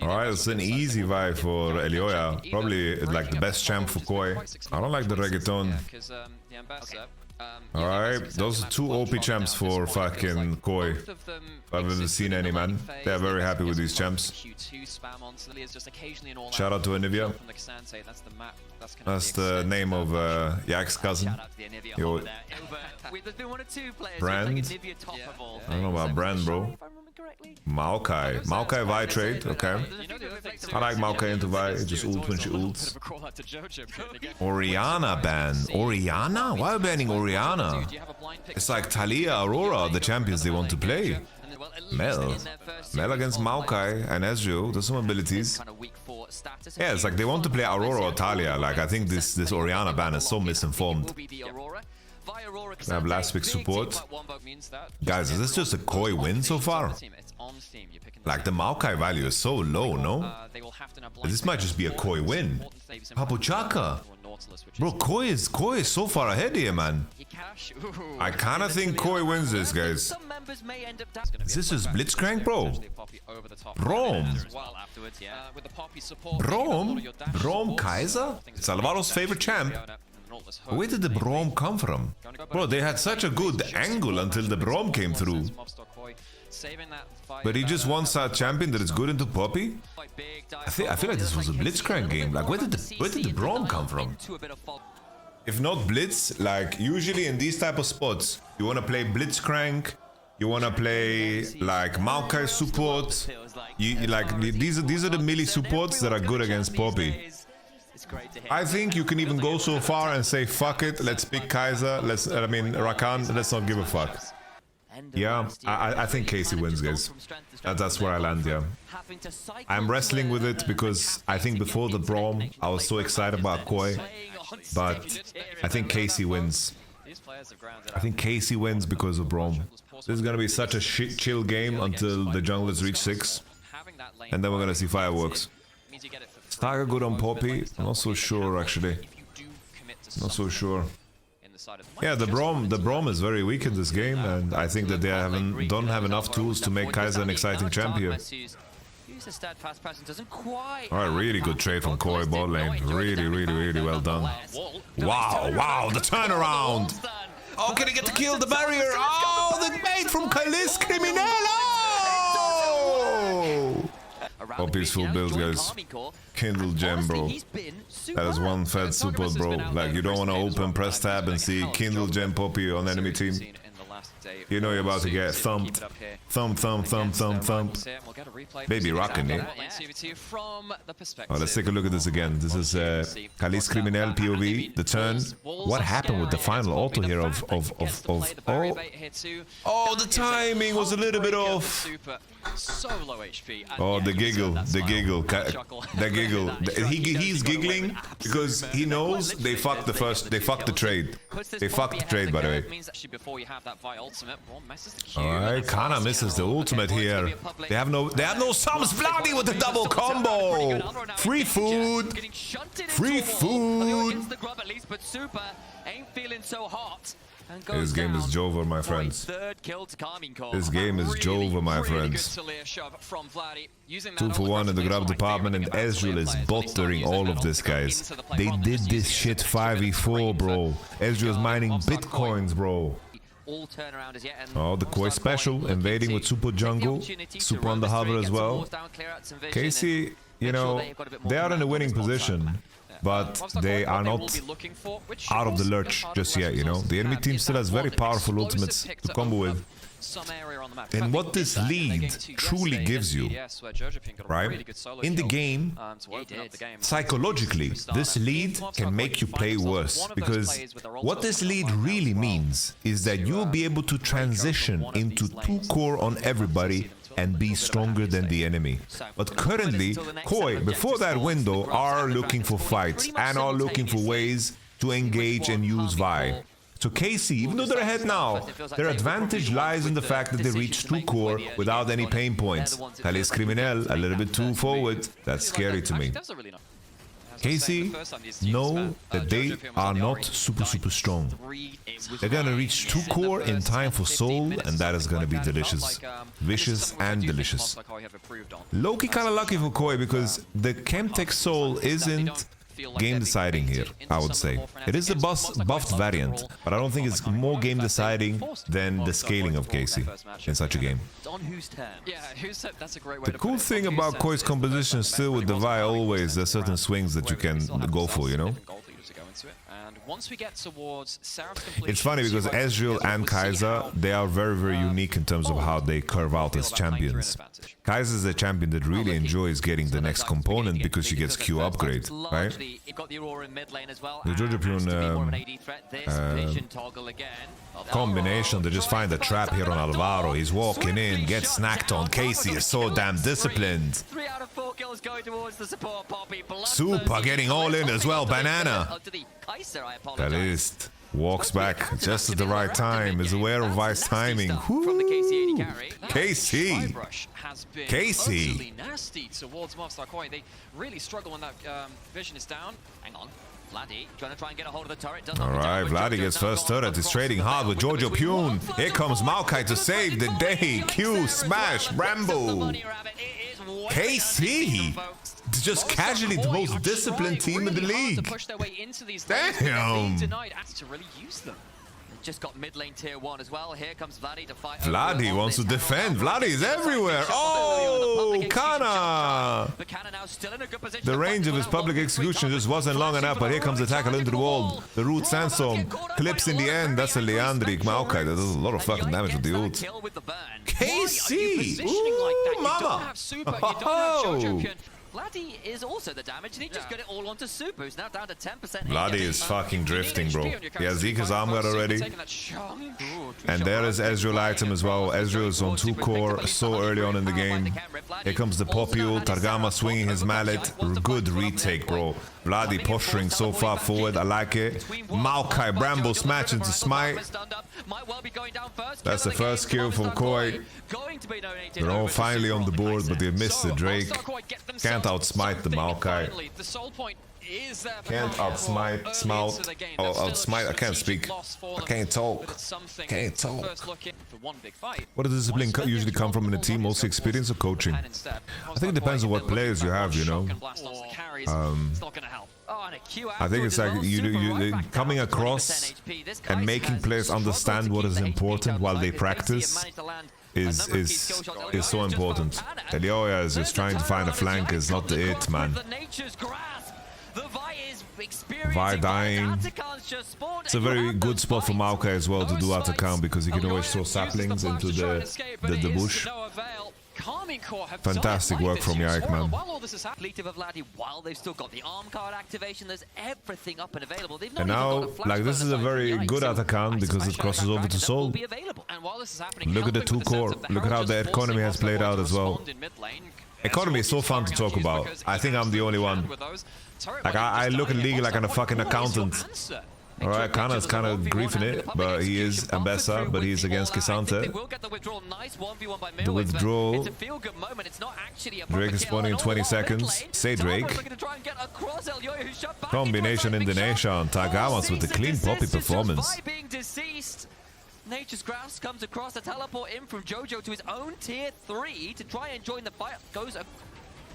Alright, it's an easy vibe for Elioya. Probably like the best champ for Koi. I don't like the reggaeton. Alright, those are two OP champs for fucking Koi. I haven't seen any, man. They're very happy with these champs. Shout out to Anivia. That's the name of Yak's cousin. Yo. Brand? I don't know about Brand, bro. MKOI. MKOI Vi trade, okay. I like MKOI into Vi, just ult when she ults. Orianna ban. Orianna? Why are we banning Orianna? It's like Talia, Aurora, the champions they want to play. Mel against MKOI and Ezreal, there's some abilities. Yeah, it's like they want to play Aurora or Talia. Like, I think this Orianna ban is so misinformed. We have last week's support. Guys, is this just a Koi win so far? Like, the MKOI value is so low, no? This might just be a Koi win. Papuchaka. Bro, Koi is so far ahead here, man. I kinda think Koi wins this, guys. Is this just Blitzcrank, bro? Braum. Braum Kaiser? It's Alvaro's favorite champ. Where did the Braum come from? Bro, they had such a good angle until the Braum came through. But he just one-side champion that is good into Poppy? I feel like this was a Blitzcrank game. Like, where did the Braum come from? If not Blitz, like, usually in these type of spots, you want to play Blitzcrank, you want to play, like, MKOI support. These are the melee supports that are good against Poppy. I think you can even go so far and say, fuck it, let's pick Kaiser, Rakan, let's not give a fuck. Yeah, I think Casey wins, guys. That's where I land, yeah. I'm wrestling with it because I think before the Braum, I was so excited about Koi. But I think Casey wins. I think Casey wins because of Braum. This is gonna be such a chill game until the junglers reach 6. And then we're gonna see fireworks. Stagger good on Poppy? I'm not so sure, actually. Not so sure. Yeah, the Braum is very weak in this game, and I think that they don't have enough tools to make Kaiser an exciting champ here. Alright, really good trade from Koi bot lane. Really well done. Wow, the turnaround! Oh, can he get to kill the barrier? Oh, the bait from Karmine Corp! Poppy's full build, guys. Kindle gem, bro. That is one fed support, bro. Like, you don't want to open, press tab and see Kindle gem Poppy on enemy team. You know you're about to get thumped. Thump. Baby rockin' it. Oh, let's take a look at this again. This is Karmine Criminel POV, the turn. What happened with the final auto here of oh, the timing was a little bit off. Oh, the giggle. He's giggling because he knows they fucked the trade. They fucked the trade, by the way. Alright, Kana misses the ultimate here. They have no Sums Bloody with the double combo. Free food. This game is Jover, my friends. This game is Jover, my friends. 2 for 1 in the grab department, and Ezreal is buttering all of this, guys. They did this shit 5v4, bro. Ezreal is mining bitcoins, bro. Oh, the Koi special, invading with super jungle, super on the hover as well. Casey, you know, they are in a winning position, but they are not out of the lurch just yet, you know. The enemy team still has very powerful ultimates to combo with. And what this lead truly gives you, right? In the game, psychologically, this lead can make you play worse. Because what this lead really means is that you'll be able to transition into 2 core on everybody and be stronger than the enemy. But currently, Koi, before that window, are looking for fights and are looking for ways to engage and use Vi. So Casey, even though they're ahead now, their advantage lies in the fact that they reach 2 core without any pain points. Karmine Criminel a little bit too forward. That's scary to me. Casey know that they are not super strong. They're gonna reach 2 core in time for Soul, and that is gonna be delicious. Vicious and delicious. Low-key kinda lucky for Koi because the Chemtech Soul isn't game deciding here, I would say. It is a buffed variant, but I don't think it's more game deciding than the scaling of Casey in such a game. The cool thing about Koi's composition still with the Vi always, there's certain swings that you can go for, you know? It's funny because Ezreal and Kai'Sa, they are very unique in terms of how they curve out as champions. Kai'Sa is a champion that really enjoys getting the next component because she gets Q upgrade, right? The Jojo combination, they just find a trap here on Alvaro. He's walking in, gets snacked on. Casey is so damn disciplined. Super getting all in as well, Banana. Kalist walks back just at the right time, is aware of Vi's timing. Casey! Casey! They really struggle when that vision is down. Hang on. Vladdy trying to get a hold of the turret. Alright, Vladdy gets first turret. He's trading hard with Jojo Pune. Here comes Maokai to save the day. Q, smash, Rambo. KC! Just casually the most disciplined team in the league. Damn! Just got mid lane tier 1 as well. Here comes Vladdy to fight. Vladdy wants to defend. Vladdy is everywhere. Oh, Kana! The range of his public execution just wasn't long enough, but here comes the tackle into the wall. The root sandstorm clips in the end. That's a Leandric Maokai. That does a lot of fucking damage with the ult. KC! Ooh, mama! Oh! Vladdy is also the damage, and he just got it all onto Super, who's now down to 10%. Vladdy is fucking drifting, bro. He has Zika's armor already. And there is Ezreal item as well. Ezreal is on 2 core so early on in the game. Here comes the Popule. Targama swinging his mallet. Good retake, bro. Vladdy posturing so far forward. I like it. Maokai Bramble smash into Smite. That's the first kill from Koi. They're all finally on the board, but they missed the Drake. Can't outsmite the Maokai. Can't outsmite, outsmite, I can't speak. I can't talk. Can't talk. What does discipline usually come from in a team? Mostly experience or coaching? I think it depends on what players you have, you know. I think it's like you coming across and making players understand what is important while they practice is so important. Elioya is just trying to find a flank is not the it, man. Vi dying. It's a very good spot for Maokai as well to do Atakan because he can always throw saplings into the bush. Fantastic work from Yike, man. And now, like, this is a very good Atakan because it crosses over to Soul. Look at the 2 core. Look at how the economy has played out as well. Economy is so fun to talk about. I think I'm the only one. Like, I look at League like I'm a fucking accountant. Alright, Kana's kind of griefing it, but he is Ambessa, but he's against Kisante. The withdrawal. Drake is spawning in 20 seconds. Say Drake. Combination in the nation. Tagamas with the clean poppy performance. Nature's Grasp comes across a teleport in from Jojo to his own tier 3 to try and join the fight. Goes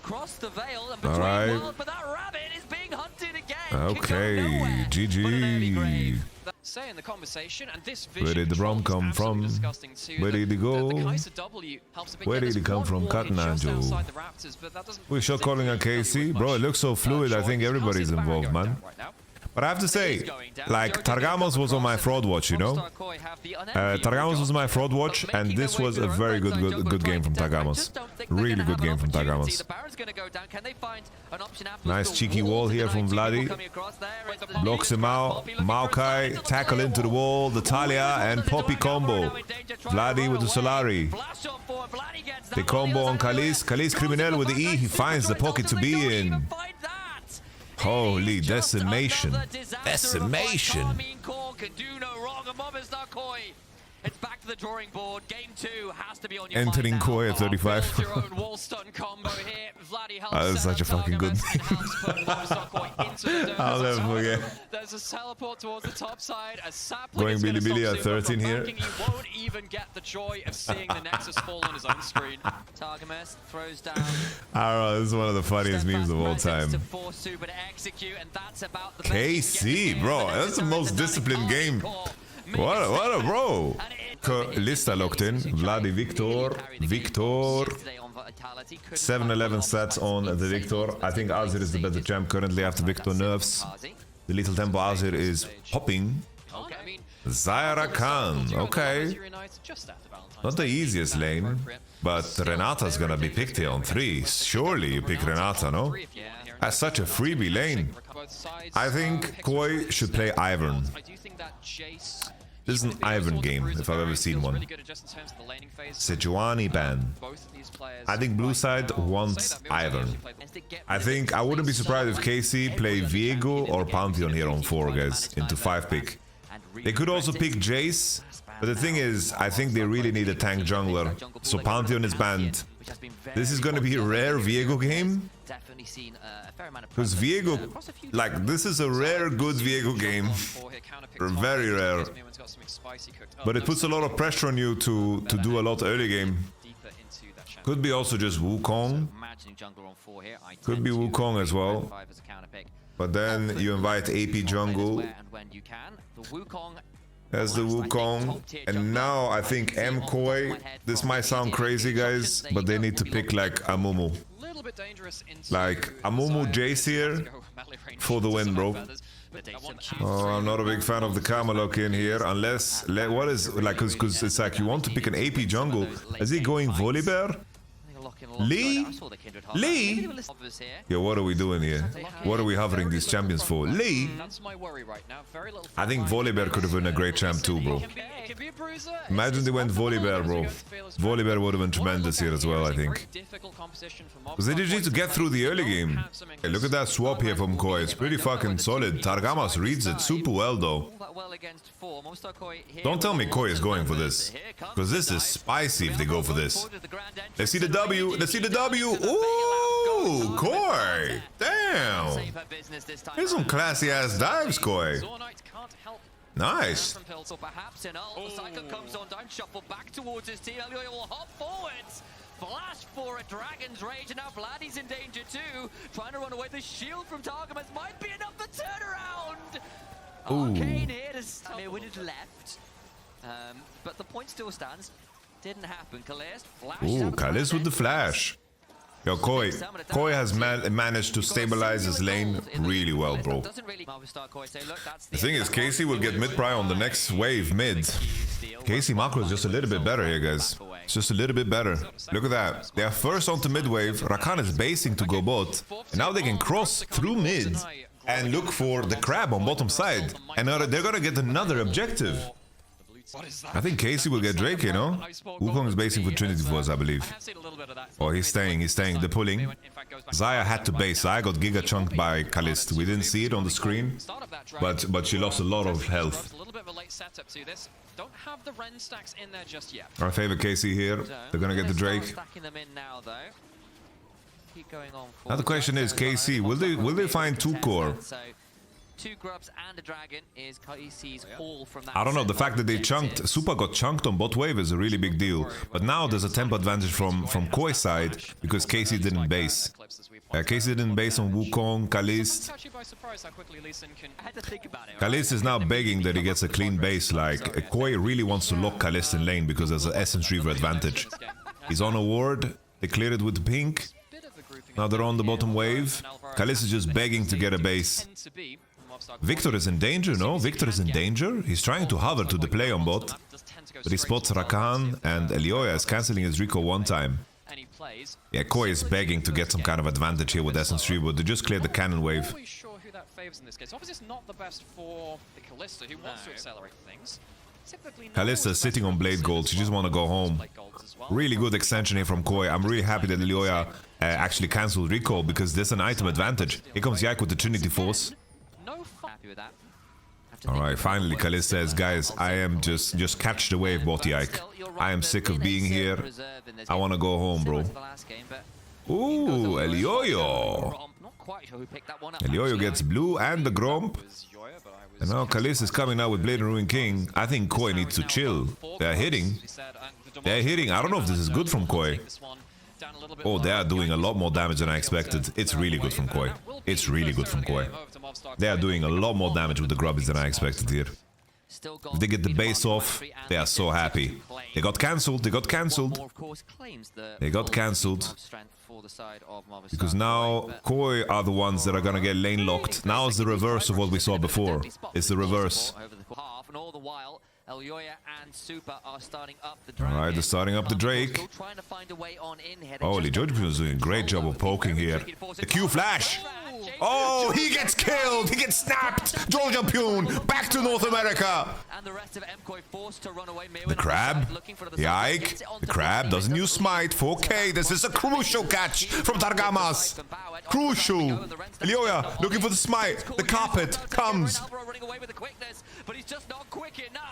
across the veil and between worlds, but that rabbit is being hunted again. Okay, GG. Say in the conversation, and this where did the Brom come from? Where did he go? Where did he come from? Cotton Angel. We're shot calling on KC. Bro, it looks so fluid. I think everybody's involved, man. But I have to say, like, Targamos was on my fraud watch, you know? Targamos was my fraud watch, and this was a very good game from Targamos. Really good game from Targamos. Nice cheeky wall here from Vladdy. Blocks him out. Maokai, tackle into the wall, the Talia, and Poppy combo. Vladdy with the Solari. The combo on Kalis. Kalis Criminel with the E, he finds the pocket to be in. Holy decimation. Decimation. It's back to the drawing board. Game 2 has to be on your Entering mind Koi now. at 35. Build your own wall stun combo here. Vladdy helps That is set such a up fucking good Targamas and helps put YamatoCannon into the dome. I'll never forget. There's a teleport towards the top side. A sapling Going is gonna Billy stop at Super 13 from here. banking. You won't even get the joy of seeing the Nexus fall on his own screen. Targamas throws down. I don't know, this is one of the funniest memes of all time. To force Super to execute, and that's about the KC, bro, that's the most disciplined game. What a bro. Lista locked in. Vladdy Victor. 7-11 stats on the Victor. I think Azir is the better champ currently after Victor nerfs. The Little Tempo Azir is popping. Zyra Khan, okay. Not the easiest lane, but Renata's gonna be picked here on 3. Surely you pick Renata, no? That's such a freebie lane. I think Koi should play Ivern. This is an Ivern game, if I've ever seen one. Sejuani ban. I think blue side wants Ivern. I think I wouldn't be surprised if KC play Viego or Pantheon here on 4, guys, into 5 pick. They could also pick Jace, but the thing is, I think they really need a tank jungler, so Pantheon is banned. This is gonna be a rare Viego game, because Viego, like, this is a rare good Viego game, very rare, but it puts a lot of pressure on you to do a lot early game. Could be also just Wukong, could be Wukong as well, but then you invite AP jungle. There's the Wukong, and now I think MKOI. This might sound crazy, guys, but they need to pick like Amumu. Like Amumu Jace here for the win, bro. Oh, I'm not a big fan of the Karma lock in here, unless what is like, because it's like you want to pick an AP jungle. Is he going Volibear? Lee? Lee? Yo, what are we doing here? What are we hovering these champions for? Lee? I think Volibear could have been a great champ too, bro. Imagine they went Volibear, bro. Volibear would have been tremendous here as well, I think. Because they just need to get through the early game. Hey, look at that swap here from Koi. It's pretty fucking solid. Targamas reads it super well, though. Don't tell me Koi is going for this. Because this is spicy if they go for this. Let's see the W. Let's see the W. Ooh, Koi. Damn. Here's some classy ass dives, Koi. Nice. Flash for a Dragon's Rage, and now Vladdy's in danger too. Trying to run away. The shield from Targamas might be enough to turn around. Arcane here to stop. When it left. But the point still stands. Didn't happen. Kalist flashed. Ooh, Kalist with the flash. Yo, Koi has managed to stabilize his lane really well, bro. The thing is, KC will get mid-pry on the next wave, mid. KC macro is just a little bit better here, guys. It's just a little bit better. Look at that. They are first onto mid-wave. Rakan is basing to go bot. And now they can cross through mid and look for the crab on bottom side. And now they're gonna get another objective. I think KC will get Drake, you know? Wukong is basing for Trinity Force, I believe. Oh, he's staying. They're pulling. Xayah had to base. Xayah got giga chunked by Kalist. We didn't see it on the screen, but she lost a lot of health. Our favorite KC here. They're gonna get the Drake. Now the question is, KC, will they find 2 core? 2 grubs and a dragon is KC's haul from that. I don't know, the fact that they chunked, Super got chunked on bot wave is a really big deal. But now there's a tempo advantage from Koi side because KC didn't base. KC didn't base on Wukong, Kalist. Kalist is now begging that he gets a clean base. Like, Koi really wants to lock Kalist in lane because there's an Essence Reaver advantage. He's on a ward, they cleared it with pink. Now they're on the bottom wave. Kalist is just begging to get a base. Victor is in danger, no? Victor is in danger? He's trying to hover to the play on bot. But he spots Rakan and Elioya is cancelling his recall one time. Yeah, Koi is begging to get some kind of advantage here with Essence Reaver. They just cleared the cannon wave. Kalista is sitting on Blade Gold. She just want to go home. Really good extension here from Koi. I'm really happy that Elioya actually cancelled recall because there's an item advantage. Here comes Yak with the Trinity Force. Alright, finally Khalid says, guys, I am just catch the wave, Botti Ike. I am sick of being here. I want to go home, bro. Ooh, Elioyo. Elioyo gets blue and the Gromp. And now Khalis is coming out with Blade and Ruin King. I think Koi needs to chill. They're hitting. They're hitting. I don't know if this is good from Koi. Oh, they are doing a lot more damage than I expected. It's really good from Koi. It's really good from Koi. They are doing a lot more damage with the Grubbies than I expected here. If they get the base off, they are so happy. They got cancelled. They got cancelled. They got cancelled. Because now Koi are the ones that are gonna get lane locked. Now it's the reverse of what we saw before. It's the reverse. Alright, they're starting up the Drake. Holy, Jojo is doing a great job of poking here. The Q flash! Oh, he gets killed! He gets snapped! Georgia Pune, back to North America! The Crab? Yike! The Crab doesn't use Smite. 4K, this is a crucial catch from Targamas! Crucial! Elioya looking for the Smite. The carpet comes.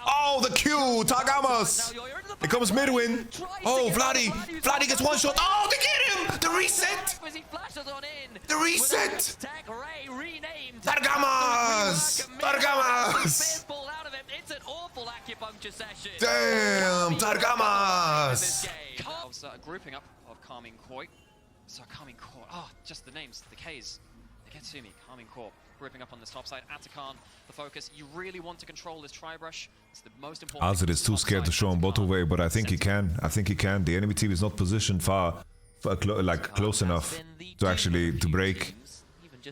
Oh, the Q! Targamas! Here comes Midwin. Oh, Vladi! Vladi gets one shot. Oh, they get him! The reset! The reset! Targamas! Targamas! Damn! Targamas! Grouping up of Karmine Corp. So Karmine Corp. Oh, just the names, the Ks. They get to me. Karmine Corp. Grouping up on this top side. YamatoCannon, the focus. You really want to control this tri-brush. It's the most important. Azir is too scared to show him bottle way, but I think he can. I think he can. The enemy team is not positioned close enough to actually break.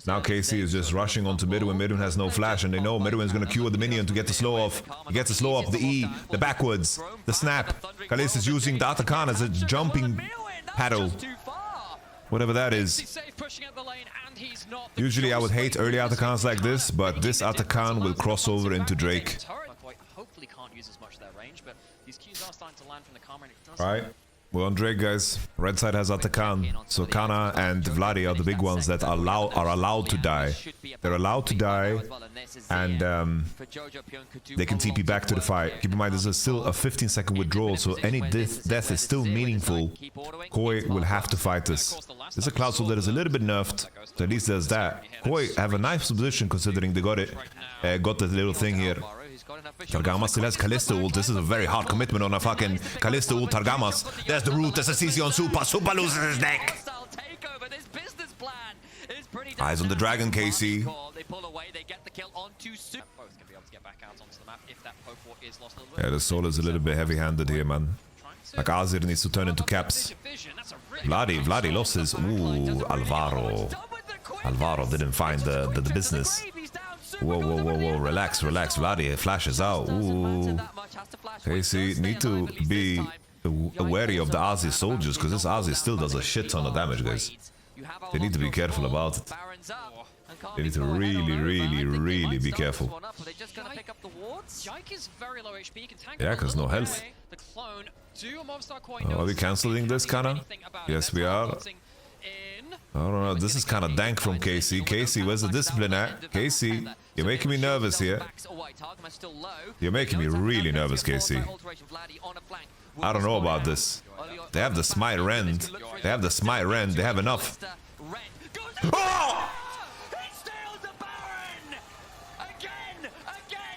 Now KC is just rushing onto Midwin. Midwin has no flash, and they know Midwin's gonna Q with the minion to get the slow off. He gets the slow off, the E, the backwards, the snap. Khalis is using the YamatoCannon as a jumping paddle. Whatever that is. Usually I would hate early YamatoCannons like this, but this YamatoCannon will cross over into Drake. Alright. We're on Drake, guys. Red side has YamatoCannon, so Kana and Vladi are the big ones that are allowed to die. They're allowed to die, and they can TP back to the fight. Keep in mind, this is still a 15-second withdrawal, so any death is still meaningful. Koi will have to fight this. This is a Cloud Soul that is a little bit nerfed, so at least there's that. Koi have a nice position considering they got it. Got the little thing here. Targamas still has Kalista ult. This is a very hard commitment on a fucking Kalista ult. Targamas. There's the root. There's a CC on Super. Super loses his neck. Eyes on the dragon, KC. Yeah, the soul is a little bit heavy-handed here, man. Like Azir needs to turn into caps. Vladi lost his... Ooh, Alvaro. Alvaro didn't find the business. Whoa, relax, Vladi flashes out. Ooh. KC need to be wary of the Aussie soldiers, because this Aussie still does a shit ton of damage, guys. They need to be careful about it. They need to really be careful. Yeah, because no health. Are we cancelling this, Kana? Yes, we are. I don't know, this is kind of dank from KC. KC, where's the discipline at? KC, you're making me nervous here. You're making me really nervous, KC. I don't know about this. They have the Smite Rend. They have the Smite Rend. They have enough. Oh!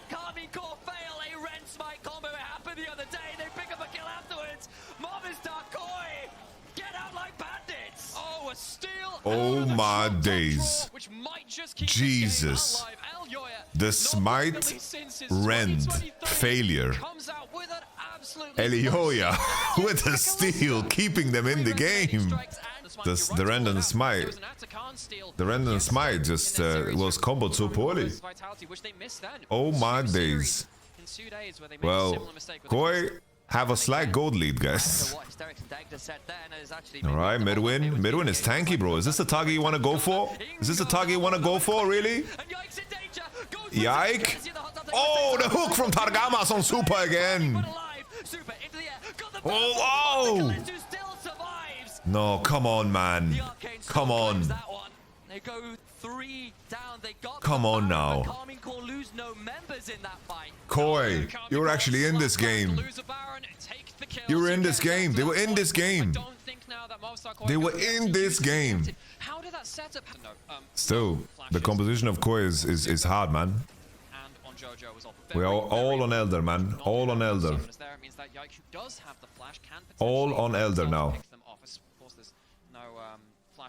Karmine Corp fail a Rend Smite combo. It happened the other day. They pick up a kill afterwards. Movistar Koi get out like bandits. Oh, a steal. Oh my days. Jesus. The Smite Rend failure. Elioya with a steal, keeping them in the game. The Rend and the Smite. The Rend and the Smite just was comboed so poorly. Oh my days. Well, Koi have a slight gold lead, guys. Alright, Midwin. Midwin is tanky, bro. Is this the target you want to go for? Is this the target you want to go for, really? Yike. Oh, the hook from Targamas on Super again. Oh. No, come on, man. Come on. They go 3 down. They got Come on now. Karmine Corp lose no members in that fight. Koi, you were actually in this game. You were in this game. They were in this game. They were in this game. How did that setup? Still, the composition of Koi is hard, man. We're all on Elder, man. All on Elder. All on Elder now.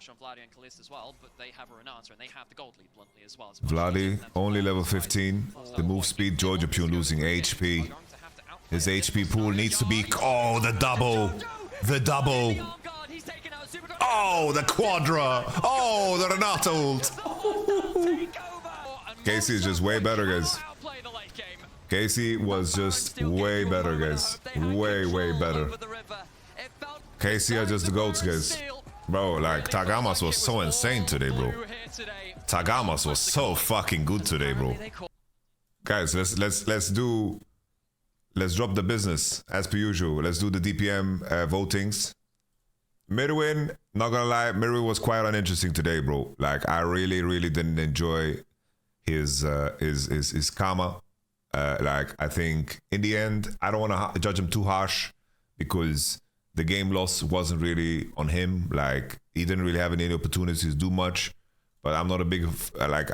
On Vladdy and Kalista as well, but they have a Renata and they have the gold lead bluntly as well. Vladdy, only level 15. The move speed, Georgia Pune losing HP. His HP pool needs to be... Oh, the double! The double! Oh, the quadra! Oh, the Renata ult! Casey is just way better, guys. Casey was just way better, guys. Way better. Casey are just the goats, guys. Bro, like, Tagamas was so insane today, bro. Tagamas was so fucking good today, bro. Guys, let's drop the business as per usual. Let's do the DPM votings. Mirwin, not gonna lie, Mirwin was quite uninteresting today, bro. Like, I really didn't enjoy his karma. Like, I think in the end, I don't want to judge him too harsh because the game loss wasn't really on him. Like, he didn't really have any opportunities to do much. But I'm not a big like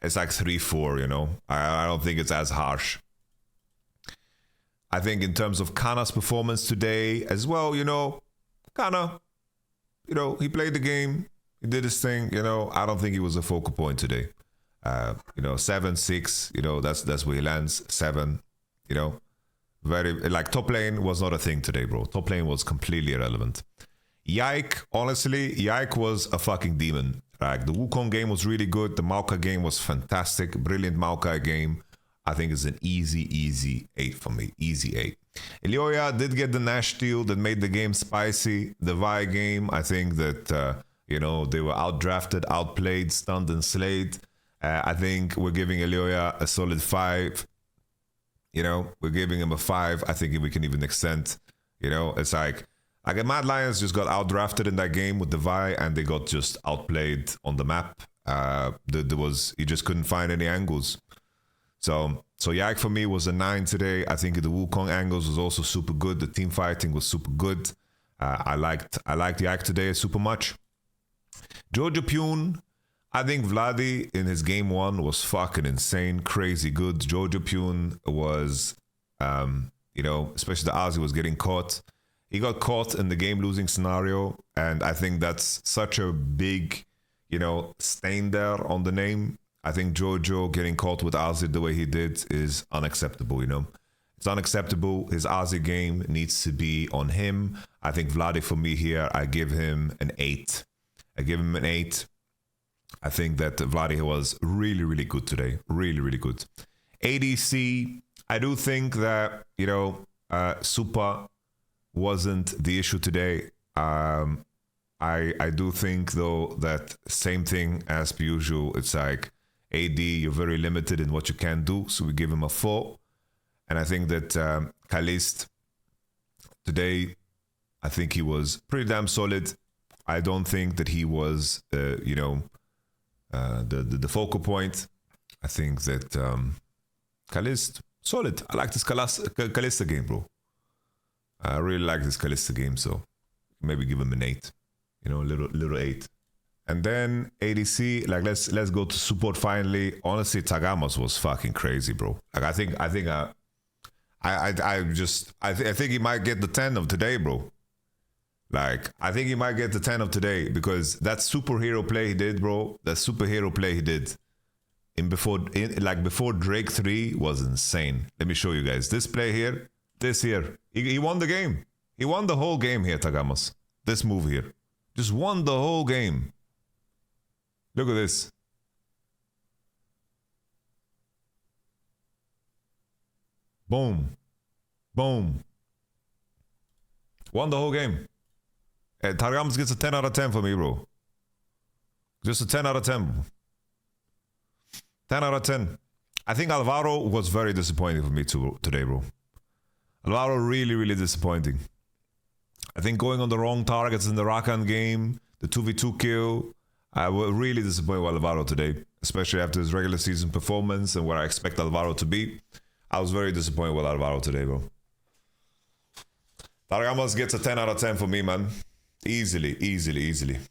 it's like 3-4, you know. I don't think it's as harsh. I think in terms of Kana's performance today as well, you know, Kana, you know, he played the game, he did his thing, you know. I don't think he was a focal point today. You know, 7-6, you know, that's where he lands. 7, you know. Very, like, top lane was not a thing today, bro. Top lane was completely irrelevant. Yike, honestly, Yike was a fucking demon. Like, the Wukong game was really good. The Maokai game was fantastic. Brilliant Maokai game. I think it's an easy 8 for me. Easy 8. Ilioya did get the Nash steal that made the game spicy. The Vi game, I think that, you know, they were outdrafted, outplayed, stunned, and slayed. I think we're giving Ilioya a solid 5. You know, we're giving him a 5. I think we can even extend. You know, it's like Mad Lions just got outdrafted in that game with the Vi, and they got just outplayed on the map. He just couldn't find any angles. So Yak for me was a 9 today. I think the Wukong angles was also super good. The team fighting was super good. I liked Yak today super much. Georgia Pune, I think Vladdy in his game 1 was fucking insane, crazy good. Georgia Pune was, you know, especially the Aussie was getting caught. He got caught in the game losing scenario, and I think that's such a big, you know, stain there on the name. I think Jojo getting caught with Aussie the way he did is unacceptable, you know. It's unacceptable. His Aussie game needs to be on him. I think Vladdy for me here, I give him an 8. I give him an 8. I think that Vladdy was really good today. Really good. ADC, I do think that, you know, Super wasn't the issue today. I do think, though, that same thing as per usual. It's like, AD, you're very limited in what you can do, so we give him a 4. And I think that Kalist, today, I think he was pretty damn solid. I don't think that he was, you know, the focal point. I think that Kalist, solid. I like this Kalista game, bro. I really like this Kalista game, so maybe give him an 8. You know, little 8. And then ADC, like let's go to support finally. Honestly, Tagamas was fucking crazy, bro. Like I think he might get the 10 of today, bro. Like, I think he might get the 10 of today because that superhero play he did, bro. That superhero play he did before Drake 3 was insane. Let me show you guys. This play here, he won the game. He won the whole game here, Tagamas. This move here. Just won the whole game. Look at this. Boom. Boom. Won the whole game. Tagamas gets a 10 out of 10 for me, bro. Just a 10 out of 10. 10 out of 10. I think Alvaro was very disappointing for me today, bro. Alvaro really disappointing. I think going on the wrong targets in the Rakan game The 2v2 kill. I was really disappointed with Alvaro today, especially after his regular season performance and where I expect Alvaro to be. I was very disappointed with Alvaro today, bro. Targamas gets a 10 out of 10 for me, man. Easily, easily, easily.